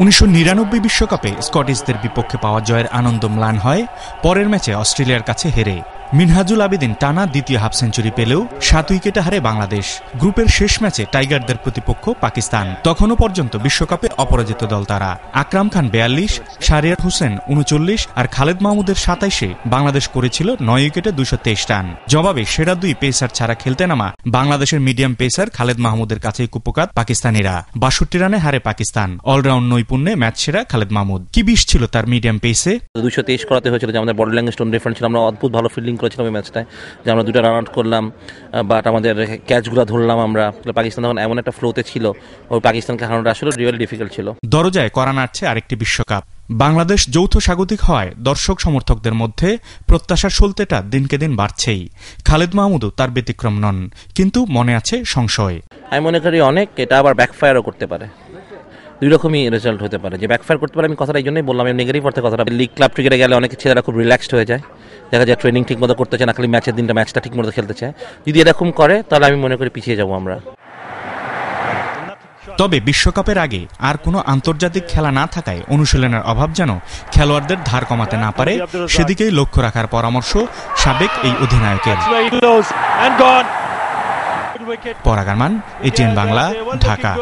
1999 বিশ্বকাপে স্কটিশদের বিপক্ষে পাওয়া জয়ের আনন্দ ম্লান হয় পরের ম্যাচে অস্ট্রেলিয়ার কাছে হেরে। মিনহাজুল আবেদিন টানা দ্বিতীয় হাফ সেঞ্চুরি পেলেও 7 উইকেটে হারে বাংলাদেশ। গ্রুপের শেষ ম্যাচে টাইগারদের প্রতিপক্ষ পাকিস্তান। তখনও পর্যন্ত বিশ্বকাপে অপরাজিত দল তারা। আকরাম খান 42, শাহরিয়ার হোসেন 39 আর খালেদ মাহমুদের 27-এ বাংলাদেশ করেছিল 9 উইকেটে 223 রান। জবাবে সেরা দুই পেসার ছাড়া খেলতে নামা বাংলাদেশের মিডিয়াম পেসার খালেদ মাহমুদের কাছেই কুপোকাত পাকিস্তানিরা। 62 রানে হারে পাকিস্তান। অলরাউন্ড নৈপুণ্যে ম্যাচ সেরা খালেদ মাহমুদ। কি বিষ ছিল তার মিডিয়াম পেসে। 223 করাতে হয়েছিল, যে আমাদের বডি ল্যাঙ্গুয়েজ টোন ডিফারেন্ট ছিল। আমরা অদ্ভুত ভালো ফিল্ডিং করেছিলাম এই ম্যাচটায়, যে আমরা 2টা রান আউট করলাম, বাট আমাদের ক্যাচগুলো ধরলাম আমরা। পাকিস্তান তখন এমন একটা ফ্লোতে ছিল, ওই পাকিস্তানকে হারানোটা আসলে রিয়েলি ডিফিকাল্ট ছিল। দরজায় করা নাড়ছে আরেকটি বিশ্বকাপ। বাংলাদেশ যৌথ স্বাগতিক হওয়ায় দর্শক সমর্থকদের মধ্যে প্রত্যাশার সলতেটা দিনকে দিন বাড়ছেই। খালেদ মাহমুদও তার ব্যতিক্রম নন, কিন্তু মনে আছে সংশয়। আমি মনে করি এটা আবার ব্যাকফায়ারও করতে পারে। দুই রকমই রেজাল্ট হতে পারে। যে ব্যাকফায়ার করতে পারে, আমি কথাটা এই জন্যই বললাম, আমি নেগেটিভ অর্থে কথাটা। লিগ ক্লাব ক্রিকেটে গেলে অনেক ছেলেরা খুব রিল্যাক্সড হয়ে যায়, দেখা যায় ট্রেনিং ঠিক মতো করতে চায় না, খালি ম্যাচের দিনটা ম্যাচটা ঠিক মতো খেলতে চায়। যদি এরকম করে তাহলে আমি মনে করি পিছিয়ে যাবো আমরা। তবে বিশ্বকাপের আগে আর কোনো আন্তর্জাতিক খেলা না থাকায় অনুশীলনের অভাব যেন খেলোয়াড়দের ধার কমাতে না পারে, সেদিকেই লক্ষ্য রাখার পরামর্শ সাবেক এই অধিনায়কের। পরাগ আরমান, ATN বাংলা, ঢাকা।